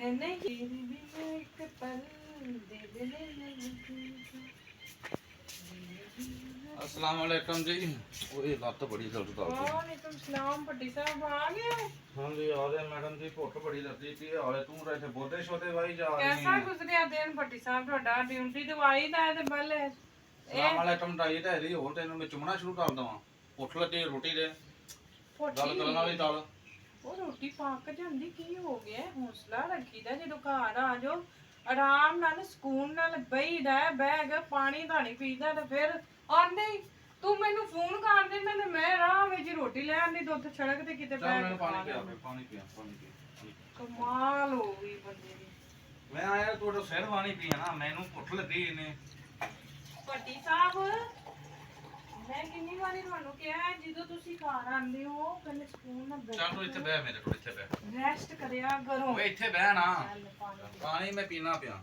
नहीं भी एक पल दिल ने अस्सलाम वालेकुम जी। ओए लत बड़ी दर्द करदी। वालेकुम सलाम पट्टी साहब आ गए। हाँ जी आ गए मैडम जी, भुख बड़ी लगदी थी। हाले तू रहते बोदे शोदे वाई जा रही कैसा है। गुजरिया दिन पट्टी साहब ਤੁਹਾਡਾ ਡਿਊਟੀ ਦਵਾਈ ਦਾ ਤੇ ਬੱਲੇ अस्सलाम वालेकुम ढाई ढाई हो तेन मैं चुमना शुरू कर दवा। भुख लगी रोटी दे गल करन वाली दल। ਉਹ ਰੋਟੀ ਪੱਕ ਜਾਂਦੀ ਕੀ ਹੋ ਗਿਆ ਹੌਸਲਾ ਰੱਖੀਦਾ ਜਦੋਂ ਘਰ ਆ ਜਾਓ ਆਰਾਮ ਨਾਲ ਸਕੂਨ ਨਾਲ ਬਈਦਾ ਬੈਗ ਪਾਣੀ ਧਾਣੀ ਪੀਦਾ ਤੇ ਫਿਰ ਆਉਂਦੇ ਹੀ ਤੂੰ ਮੈਨੂੰ ਫੋਨ ਕਰ ਦੇ ਮੈਂ ਰਾਹ ਵਿੱਚ ਰੋਟੀ ਲੈ ਆਂਦੀ ਦੁੱਧ ਸੜਕ ਤੇ ਕਿਤੇ चल मैंने पानी पिया पानी पिया। ਕਮਾਲ ਹੋ ਗਈ ਬੰਦੇ ਦੀ मैं आया तोड़ा सिर पानी पिया ना मैनू भुख लगी इन्हें। ਪੱਟੀ ਸਾਹਿਬ ਮੈਂ ਕਿੰਨੀ ਵਾਰੀ ਤੁਹਾਨੂੰ ਕਿਹਾ ਜਦੋਂ ਤੁਸੀਂ ਘਰ ਆਉਂਦੇ ਹੋ ਪਹਿਲੇ ਸਕੂਨ ਨਾਲ चल तू इत्थे बैठ मेरे कोल इत्थे बैठ। ਰੈਸਟ ਕਰਿਆ ਕਰੋ ओए इत्थे बैठ ना। ਪਹਿਲੇ ਪਾਣੀ पानी मैं पीना पिया।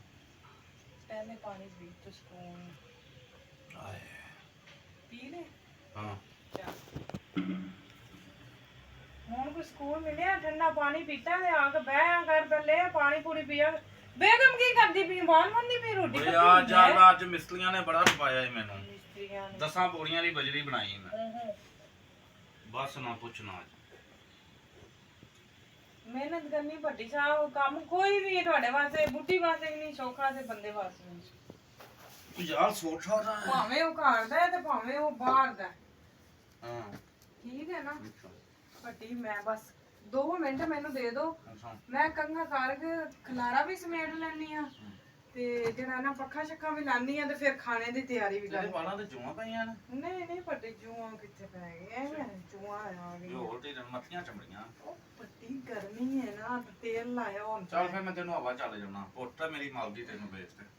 ਪਹਿਲੇ ਪਾਣੀ ਪੀ ਤੋ ਸਕੂਨ आए ਪੀ ਲੈ हां ਹੁਣ ਕੋਈ ਸਕੂਨ ਮਿਲਿਆ ਠੰਡਾ ਪਾਣੀ ਪੀਤਾ ਤੇ ਆ ਕੇ ਬਹਿ ਕਰ ਪਹਿਲੇ ਪਾਣੀ ਪੂਰੀ ਪੀਆ ਬੇਗਮ ਕੀ ਕਰਦੀ ਪਈ ਵਾਲਵੰਦੀ ਪਈ ਰੋਟੀ ओए आज यार आज मिस्त्रियां ने बड़ा रुपाया है मैनू। ਮਿਸਤਰੀਆਂ ਨੇ 10 बोरियां दी बजरी बनाई मैं। बस ना पूछना आज। ਮਿਹਨਤ ਕਰਨੀ ਭੱਟੀ ਸਾਹਿਬ ਕੰਮ ਕੋਈ ਵੀ ਹੈ ਤੁਹਾਡੇ ਵਾਸਤੇ ਬੁੱਢੀ ਵਾਸਤੇ ਵੀ ਨਹੀਂ ਸੌਖਾ ਤੇ ਬੰਦੇ ਵਾਸਤੇ ਵੀ ਨਹੀਂ तू यार सोचा रहा है। ਭਾਵੇਂ ਉਹ ਘਰ ਦਾ ਹੈ ਤੇ ਭਾਵੇਂ ਉਹ ਬਾਹਰ ਦਾ ਹੈ। हां ਠੀਕ ਹੈ ਨਾ ਭੱਟੀ ਮੈਂ ਬਸ 2 ਮਿੰਟ ਮੈਨੂੰ ਦੇ ਦਿਓ अच्छा ਮੈਂ ਕੰਘਾ ਕਰਕੇ ਖਲਾਰਾ ਵੀ ਸਮੇਟ ਲੈਣੀ ਆ ਤੇ ਜਿਹੜਾ ਨਾ ਪੱਖਾ ਛੱਕਾ ਵੀ ਲਾਨੀ ਆ ਤੇ ਫਿਰ ਖਾਣੇ ਦੀ ਤਿਆਰੀ ਵੀ तेरे ਕਰਨੀ वाला ते जुआ पईयां ने। ਨਹੀਂ ਨਹੀਂ ਭੱਟੀ ਜੂਆਂ ਕਿੱਥੇ ਪੈ ਗਏ ਐਵੇਂ ਜੂਆਂ ਆ ਗਈ यो होल ते मत्थियां चमड़ियां। ਉਹ ਭੱਟੀ ਗਰਮੀ ਹੈ ਨਾ ਤੇ ਤੇਲ ਲਾਇਆ ਹੁਣ चल फिर मैं तेनू हवा चल जाना। पुੱਤ मेरी मालदी तेनू बेच दे।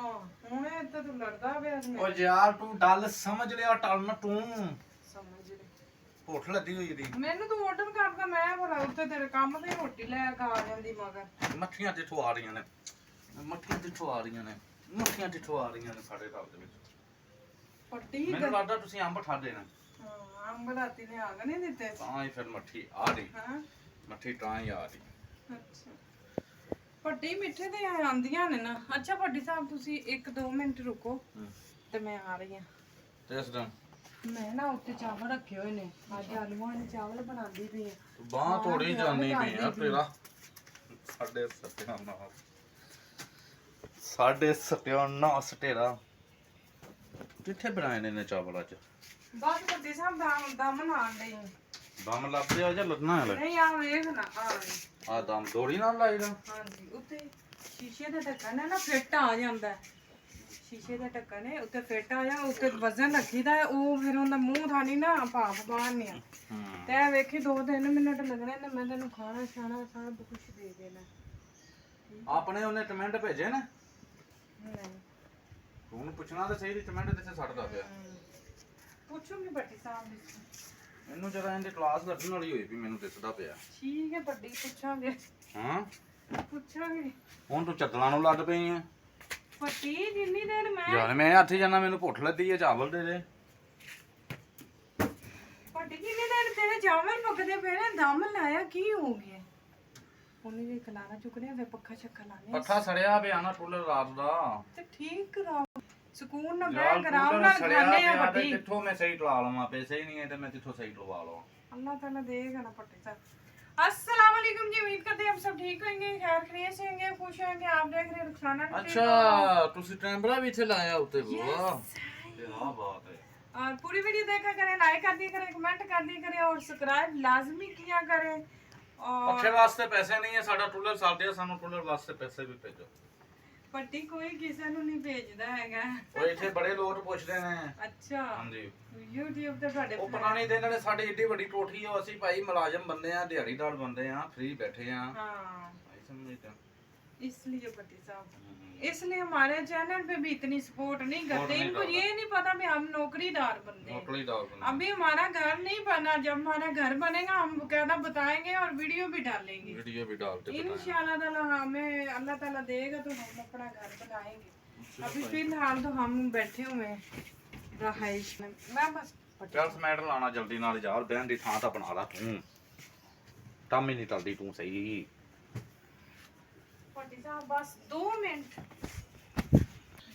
ਹੁਣ ਇੱਥੇ ਤੂੰ ਲੜਦਾ ਪਿਆ ਸੀ ओ यार तू डल समझ लिया टल ना तू। ਸਮਝ ਲੈ ਭੁੱਖ ਲੱਗੀ ਹੋਈ ਦੀ। ਮੈਨੂੰ ਤੂੰ ਆਰਡਰ ਕਰਦਾ ਮੈਂ ਭਲਾ ਉੱਥੇ ਤੇਰੇ ਕੰਮ ਤੇ ਰੋਟੀ ਲੈ ਕੇ ਆ ਜਾਂਦੀ ਮਗਰ ਮੱਠੀਆਂ ਜਿੱਥੋਂ ਆ ਰਹੀਆਂ ਨੇ। ਮੱਠੀਆਂ ਜਿੱਥੋਂ ਆ ਰਹੀਆਂ ਨੇ। ਮੱਠੀਆਂ ਜਿੱਥੋਂ ਆ ਰਹੀਆਂ ਨੇ ਸਾਡੇ ਘਰ ਦੇ ਵਿੱਚ। ਪੱਟੀ ਮੈਨੂੰ ਲੱਗਦਾ ਤੁਸੀਂ ਅੰਬ ਖਾਦੇ ਨੇ। ਹਾਂ ਅੰਬ ਰਾਤੀ ਨੇ ਆਗ ਨਹੀਂ ਦਿੱਤੇ ਤਾਂ ਹੀ ਫਿਰ ਮੱਠੀ ਆ ਰਹੀ। ਹਾਂ ਮੱਠੀ ਤਾਂ ਹੀ ਆ ਰਹੀ। ਅੱਛਾ ਪੱਟੀ ਮਿੱਠੇ ਤੇ ਆਂਦੀਆਂ ਨੇ ਨਾ ਅੱਛਾ ਪੱਟੀ ਸਾਹਿਬ ਤੁਸੀਂ 1-2 ਮਿੰਟ ਰੁਕੋ ਤੇ ਮੈਂ ਆ ਰਹੀ ਹਾਂ ਤੇ ਇਸ ਦਿਨ ਮੈਂ ਨਾ ਉੱਤੇ ਚਾਵਲ ਰੱਖੇ ਹੋਏ ਨੇ ਅੱਜ ਆਲੂਆਂ ਦੇ ਚਾਵਲ ਬਣਾਉਂਦੀ ਪਈ ਆ ਬਾਹ ਥੋੜੀ ਜਾਨੀ ਪਈ ਆ ਤੇਰਾ। ਸਾਡੇ ਸਤਿਆਨਾਸ ਤੇਰਾ। ਕਿੱਥੇ ਬਣਾਏ ਨੇ ਚਾਵਲ ਅੱਜ? ਬਸ ਪੱਟੀ ਸਾਹਿਬ ਦਮ ਨਾਲ ਲਈ ਦਮ ਲੱਭਦੇ ਆ ਜਾਂ ਲੱਦਣਾ ਹੈ? ਨਹੀਂ ਆ ਵੇਖ ਨਾ ਆ ਦਮ ਦੋਰੀ ਨਾਲ ਲਾਈਦਾ। ਹਾਂਜੀ ਉੱਤੇ ਸ਼ੀਸ਼ੇ ਦਾ ਢੱਕਣ ਹੈ ਨਾ ਫਿੱਟ ਆ ਜਾਂਦਾ ਹੈ। ਸ਼ੀਸ਼ੇ ਦਾ ਢੱਕਣ ਹੈ ਉੱਤੇ ਫਿੱਟ ਆ ਜਾ ਉੱਤੇ ਵਜ਼ਨ ਰੱਖੀਦਾ ਹੈ ਉਹ ਫਿਰ ਉਹਦਾ ਮੂੰਹ ਥਾਣੀ ਨਾ ਭਾਫ ਬਾਹਰਨੀ ਆ ਤੇ ਵੇਖੀ 2-3 ਮਿੰਟ ਲੱਗਣੇ ਨੇ ਮੈਂ ਤੈਨੂੰ ਖਾਣਾ ਛਾਣਾ ਸਭ ਕੁਝ ਦੇ ਦੇਣਾ। ਆਪਣੇ ਉਹਨੇ ਕਮੈਂਟ ਭੇਜੇ ਨੇ। ਨਹੀਂ ਉਹਨੂੰ ਪੁੱਛਣਾ ਤਾਂ ਸਹੀ ਕਮੈਂਟ ਕਿੱਥੇ ਛੱਡਦਾ ਪਿਆ। ਪੁੱਛੂਗੀ ਪੱਟੀ ਸਾਹਿਬ ਨੂੰ ਇਹਨੂੰ ਜਰਾ ਇਹਦੀ ਕਲਾਸ ਲੱਗਣ ਵਾਲੀ ਹੋਈ ਵੀ ਮੈਨੂੰ ਦਿਸਦਾ ਪਿਆ। ਠੀਕ ਹੈ ਪੱਟੀ ਪੁੱਛਾਂਗੇ ਹਾਂ ਪੁੱਛਾਂਗੇ ਹੁਣ ਤੂੰ ਚੱਦਲਾਂ ਨੂੰ ਲੱਗ ਪਈ ਆ। ਪੱਟੀ ਜਿੰਨੀ ਦੇਰ ਮੈਂ ਯਾਰ ਮੈਂ ਹੱਥ ਜਾਣਾ ਮੈਨੂੰ ਭੁੱਖ ਲੱਗੀ ਆ ਚਾਵਲ ਦੇ ਦੇ। ਪੱਟੀ ਜਿੰਨੀ ਦੇਰ ਤੇਰੇ ਚਾਵਲ ਪੱਕਦੇ ਪਏ ਨੇ ਦਮ ਲਾਇਆ ਕੀ ਹੋ ਗਿਆ ਉਹਨੇ ਵੀ ਕਲਾਰਾ ਚੁੱਕਦੇ ਵੇ ਪੱਖਾ ਛੱਕਾ ਲਾਣੇ ਪੱਖਾ ਸੜਿਆ ਪਿਆ ਨਾ ਟੁੱਲਰ ਰਾਤ ਦਾ। ਤੇ ਠੀਕ ਕਰਾਓ ਸਕੂਨ ਨਾਲ ਯਾਰ ਬਹਿ ਆਰਾਮ ਨਾਲ ਸੜਿਆ ਖਾਣੇ ਆ ਪਿਆ ਤੇ ਪੱਟੀ ਕਿੱਥੋਂ ਮੈਂ ਸਹੀ ਟਲਾ ਲਵਾਂ? ਪੈਸੇ ਹੀ ਨਹੀਂ ਹੈ ਤੇ ਮੈਂ ਕਿੱਥੋਂ ਸਹੀ ਟਲਵਾ ਲਵਾਂ? अल्लाह ताला देगा ना पट्टी साहब। अस्सलाम वालेकुम जी उम्मीद करते हैं आप सब ठीक होंगे खैर खैरियत से होंगे खुश होंगे आप देख रहे हैं रुखसाना टीवी ਅੱਛਾ ਤੁਸੀਂ ਟੈਂਬਰਾ ਵੀ ਇੱਥੇ ਲਾਇਆ ਉੱਤੇ। ਵਾਹ ਕੀ ਬਾਤ ਹੈ। और पूरी वीडियो देखा करें लाइक कर दिया करें कमेंट कर दिया करें और सब्सक्राइब लाजमी किया करें और ਪੱਖੇ ਵਾਸਤੇ ਪੈਸੇ ਨਹੀਂ ਹੈ ਸਾਡਾ ਟੂਲਰ ਸਾਡੇ ਆ ਸਾਨੂੰ ਟੂਲਰ ਵਾਸਤੇ ਪੈਸੇ ਵੀ ਭੇਜੋ। पट्टी कोई किसी ਨੂੰ ਨਹੀਂ ਭੇਜਦਾ ਹੈਗਾ ਉਹ ਇੱਥੇ ਬੜੇ ਲੋਕ ਪੁੱਛਦੇ ਨੇ। ਅੱਛਾ ਹਾਂਜੀ YouTube ਤੇ ਤੁਹਾਡੇ ਉਹ ਪਤਾ ਨਹੀਂ ਦੇ ਇਹਨਾਂ ਨੇ ਸਾਡੀ ਏਡੀ ਵੱਡੀ ਕੋਠੀ ਆ ਅਸੀਂ ਭਾਈ ਮੁਲਾਜ਼ਮ ਬੰਦੇ ਆ ਦਿਹਾੜੀਦਾਰ ਬੰਦੇ ਆ ਫ੍ਰੀ बैठे ਆ। हाँ समझते इसलिए पट्टी साहब इसलिए हमारे चैनल पे भी इतनी सपोर्ट नहीं करते इनको ये नहीं पता भी हम नौकरीदार बंदे हैं। नौकरीदार बंदे अभी हमारा घर नहीं बना जब हमारा घर बनेगा हम बकायदा बताएंगे और वीडियो भी डालेंगे वीडियो भी डालते इंशाल्लाह ताला हमें अल्लाह ताला देगा तो हम अपना घर बनाएंगे। अभी फिलहाल तो हम बैठे हुए हैं रहाइश में मैं बस ਚੱਲ ਸਮੈਟ ਲਾਣਾ ਜਲਦੀ ਨਾਲ ਯਾਰ ਬਹਿਣ ਦੀ ਥਾਂ ਤਾਂ ਬਣਾ ਲਾ ਤੂੰ। ਟੰਮ ਹੀ ਨਹੀਂ ਟਲਦੀ ਤੂੰ ਸਹੀ। ਭੱਟੀ ਸਾਹਿਬ ਬਸ 2 ਮਿੰਟ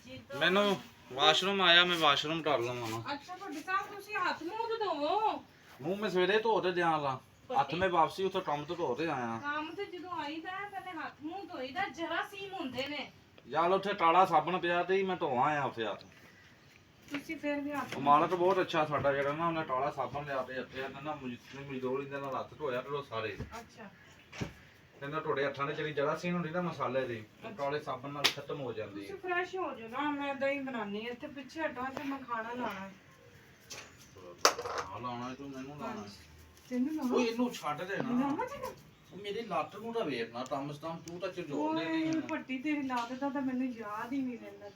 ਜੀ ਦੋ ਮੈਨੂੰ ਵਾਸ਼ਰੂਮ ਆਇਆ, ਮੈਂ ਵਾਸ਼ਰੂਮ ਕਰ ਲਵਾਂ। ਅੱਛਾ ਭੱਟੀ ਸਾਹਿਬ ਤੁਸੀਂ ਹੱਥ ਮੂੰਹ ਤੇ ਧੋਵੋ। ਮੂੰਹ ਮੈਂ ਸਵੇਰੇ ਧੋ ਤੇ ਦਿਆਂ ਲਾ, ਹੱਥ ਮੈਂ ਵਾਪਸੀ ਉੱਥੇ ਕੰਮ ਤੋਂ ਧੋ ਤੇ ਆਇਆ। ਕੰਮ ਤੇ ਜਦੋਂ ਆਈਦਾ ਹੈ, ਪਹਿਲੇ ਹੱਥ ਮੂੰਹ ਧੋਈਦਾ, ਜਰਾਸੀਮ ਹੁੰਦੇ ਨੇ। ਯਾਰ ਉੱਥੇ ਟਾਲਾ ਸਾਬਣ ਪਿਆ ਤੇ ਮੈਂ ਧੋਆ ਆਇਆ ਉੱਥੇ ਹੱਥ। ਤੁਸੀਂ ਫਿਰ ਵੀ ਹੱਥ ਮਾਲਕ ਬਹੁਤ ਅੱਛਾ ਸਾਡਾ, ਜਿਹੜਾ ਨਾ ਉਹਨੇ ਟਾਲਾ ਸਾਬਣ ਲਿਆ ਤੇ ਇੱਥੇ ਨਾ ਮਜ਼ਦੂਰੀ ਦੇ ਨਾਲ ਹੱਥ ਧੋਇਆ ਤੇ ਉਹ ਸਾਰੇ ਅੱਛਾ ਕਹਿੰਦਾ ਤੁਹਾਡੇ ਹੱਥਾਂ ਦੇ ਜਿਹੜੀ ਜਰਾਸੀਮ ਹੁੰਦੀ ਨਾ ਮਸਾਲੇ ਦੀ, ਉਹ ਟਾਲੇ ਸਾਬਣ ਨਾਲ ਖਤਮ ਹੋ ਜਾਂਦੀ ਹੈ। ਤੁਸੀਂ ਫਰੈਸ਼ ਹੋ ਜਾਓ ਨਾ, ਮੈਂ ਦਹੀਂ ਬਣਾਉਣੀ ਹੈ ਇੱਥੇ ਪਿੱਛੇ ਹਟਵਾ ਤੇ ਮੈਂ ਖਾਣਾ ਲਾਣਾ ਹੈ। ਆ ਲਾਉਣਾ ਤੂੰ ਮੈਨੂੰ ਲਾਉਣਾ। ਤੈਨੂੰ ਲਾਉਣਾ? ਉਹ ਇਹਨੂੰ ਛੱਡ ਦੇ ਨਾ, ਲਾਉਣਾ ਤੈਨੂੰ? ਉਹ ਮੇਰੀ ਲੱਤ ਨੂੰ ਤਾਂ ਵੇਖਣਾ ਟਮਸਟਮ, ਤੂੰ ਤਾਂ ਚਜੋੜ ਦੇ ਓਏ ਨਹੀਂ। ਭੱਟੀ ਤੇਰੀ ਲਾਤ ਦਾ ਤਾਂ ਮੈਨੂੰ ਯਾਦ ਹੀ ਨਹੀਂ ਰਹਿੰਦਾ।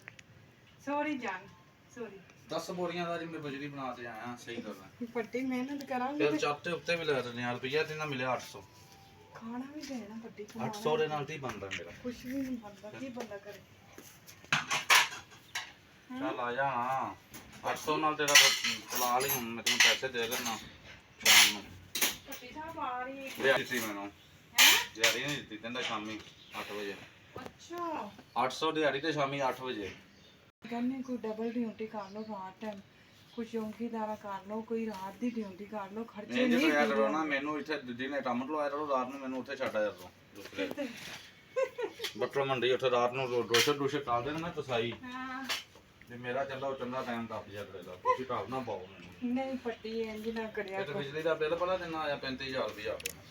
ਸੌਰੀ ਜਾਨ, ਸੌਰੀ। 10 ਬੋਰੀਆਂ ਦਾ ਜੀ ਮੈਂ ਬਜਰੀ ਬਣਾ ਤੇ ਆਇਆ, ਸਹੀ ਗੱਲ ਹੈ। ਭੱਟੀ ਮਿਹਨਤ ਕਰਾਂਗੇ ਫਿਰ ਤੇ ਚਾਤੇ ਉੱਤੇ ਵੀ ਲੈ ਦਿੰਦੇ ਆ ਰੁਪਈਆ, ਤੇ ਨਾ ਮਿਲਿਆ 800। ਖਾਣਾ ਵੀ ਦੇਣਾ ਭੱਟੀ। 800 ਦੇ ਨਾਲ ਕੀ ਬਣਦਾ ਮੇਰਾ? ਕੁਛ ਵੀ ਨਹੀਂ ਬਣਦਾ, ਕੀ ਬੰਦਾ ਕਰੇ। ਚੱਲ ਆ ਜਾ ਹਾਂ, 800 ਨਾਲ ਤੇਰਾ ਖਲਾ ਲਈ। ਹੁਣ ਮੈਂ ਤੈਨੂੰ ਪੈਸੇ ਦੇ ਦੇਣਾ ਸ਼ਾਮ ਨੂੰ। ਭੱਟੀ ਸਾਹਿਬ ਆ ਰਹੀ ਹੈ। ਦਿਹਾੜੀ ਦਿੱਤੀ ਮੈਨੂੰ, ਹੈ? ਦਿਹਾੜੀ ਨਹੀਂ ਦਿੱਤੀ, ਕਹਿੰਦਾ ਸ਼ਾਮੀ 8 ਵਜੇ। ਅੱਛਾ 800 ਦਿਹਾੜੀ ਤੇ ਸ਼ਾਮੀ 8 ਵਜੇ। ਕਹਿੰਨੇ ਕੋਈ ਡਬਲ ਡਿਊਟੀ ਕਰ ਲਓ ਰਾਤ ਟਾਈਮ, ਕੋਈ ਚੌਂਕੀਦਾਰਾ ਕਰ ਲਓ, ਕੋਈ ਰਾਤ ਦੀ ਡਿਊਟੀ ਕਰ ਲਓ, ਖਰਚੇ ਮੈਂ ਨਹੀਂ ਜਿੱਥੇ ਕਰੋ ਨਾ, ਮੈਨੂੰ ਇੱਥੇ ਦਿਨੇ ਕੰਮ ਤੋਂ ਆਇਆ ਕਰੋ, ਰਾਤ ਨੂੰ ਮੈਨੂੰ ਉੱਥੇ ਛੱਡ ਆਇਆ ਕਰੋ। ਦੂਸਰੇ ਬੱਟਰ ਮੰਡੀ ਉੱਥੇ ਰਾਤ ਨੂੰ ਡੋਸ਼ੇ ਕਾਲ ਦੇ ਨਾ ਮੈਂ ਕਸਾਈ, ਹਾਂ ਜੇ ਮੇਰਾ ਚੱਲਦਾ ਉਹ ਚੰਗਾ ਟਾਈਮ ਟੱਪ ਜਾ ਕਰੇਗਾ। ਤੁਸੀਂ ਢਾਲ ਨਾ ਪਾਓ ਮੈਨੂੰ। ਨਹੀਂ ਪੱਟੀ ਇੰਜ ਨਾ ਕਰਿਆ ਇਹ ਤਾਂ ਕਰ। ਬਿਜਲੀ ਦਾ ਬਿੱਲ ਪਤਾ ਕਿੰਨਾ ਆਇਆ? 35000 ਰੁਪਇਆ ਆਪਣਾ।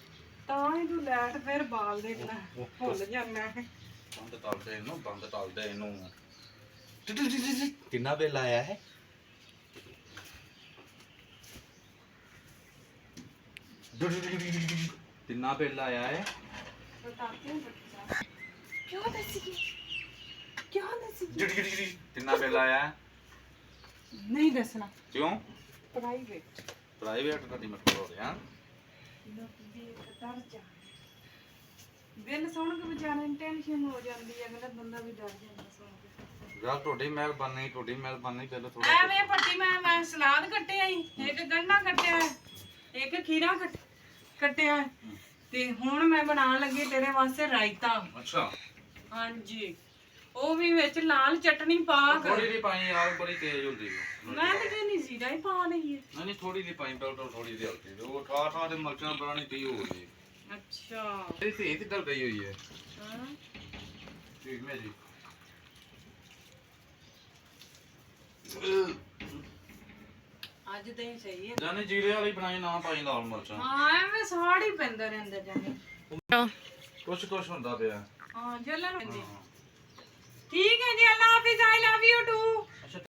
ਤਾਂ ਹੀ ਤੂੰ ਲੈਟ ਫਿਰ ਬਾਲ ਦੇਣਾ ਭੁੱਲ ਜਾਂਦਾ ਹੈ। ਬੰਦ ਤਲਦੇ ਇਹਨੂੰ, ਬੰਦ ਤਲਦੇ ਇਹਨੂੰ। ਕਿੰਨਾ ਬਿੱਲ ਆਇਆ ਹੈ? ਕਿੰਨਾ ਬਿੱਲ ਆਇਆ ਹੈ? बताती हूँ भट्टी साहब। क्यों दसी? क्यों दसी? ਕਿੰਨਾ ਬਿੱਲ ਆਇਆ ਹੈ? नहीं दसना। ਕਿਉਂ? प्राइवेट। ਪ੍ਰਾਈਵੇਟ ਦਾ ਦੀ ਮਤਲਬ ਹੋ ਰਿਹਾ। डर जा। बिल सुन के बेचारे टेंशन हो जाती है, अगला बंदा भी डर जाता सुन के। ਯਾਰ ਤੁਹਾਡੀ ਮਿਹਰਬਾਨੀ ਬਿੱਲ ਥੋੜਾ। ਐਵੇਂ ਭੱਟੀ ਮੈਂ ਸਲਾਦ ਕੱਟਿਆ ਹੀ, ਇੱਕ ਗੰਢਾ ਕੱਟਿਆ, ਇੱਕ ਖੀਰਾ ਕੱਟਿਆ ਤੇ ਹੁਣ ਮੈਂ ਬਣਾਉਣ ਲੱਗੀ ਤੇਰੇ ਵਾਸਤੇ ਰਾਇਤਾ। ਅੱਛਾ ਹਾਂਜੀ, ਉਹ ਵੀ ਵਿੱਚ ਲਾਲ ਚਟਨੀ ਪਾ ਕੇ। ਥੋੜੀ ਜਿਹੀ ਪਾਈ ਯਾਰ, ਬੜੀ ਤੇਜ਼ ਹੁੰਦੀ ਹੈ। ਮੈਂ ਤਾਂ ਕਹਿੰਦੀ ਜ਼ੀਰਾ ਹੀ ਪਾ ਦਈਏ। ਨਹੀਂ ਥੋੜੀ ਜਿਹੀ ਪਾਈ, ਬਿਲਕੁਲ ਥੋੜੀ ਜਿਹੀ ਹਲਕੀ। ਉਹ ਠਾ ਦੇ ਮਰਚਾਂ ਬਣਾਣੀ ਪਈ ਹੋ ਗਈ। ਅੱਛਾ ਇਹ ਤੇ ਡਲ ਗਈ ਹੋਈ ਹੈ। ਹਾਂ ਠੀਕ ਹੈ ਜੀ। ਅੱਜ ਤਾਂ ਹੀ ਸਹੀ ਹੈ। ਜਾਨੇ ਜੀਰੇ ਵਾਲੀ ਬਣਾਈ, ਨਾ ਪਾਈ ਲਾਲ ਮਰਚਾਂ। ਹਾਂ ਐਵੇਂ ਸਾੜ ਹੀ ਪੈਂਦਾ ਰਹਿੰਦਾ ਜਾਨੀ। ਕੁਛ ਹੁੰਦਾ ਪਿਆ। ਹਾਂ ਜਲਨ ਪੈਂਦੀ। ਹਾਂ। ਠੀਕ ਹੈ ਜੀ, ਅੱਲਾ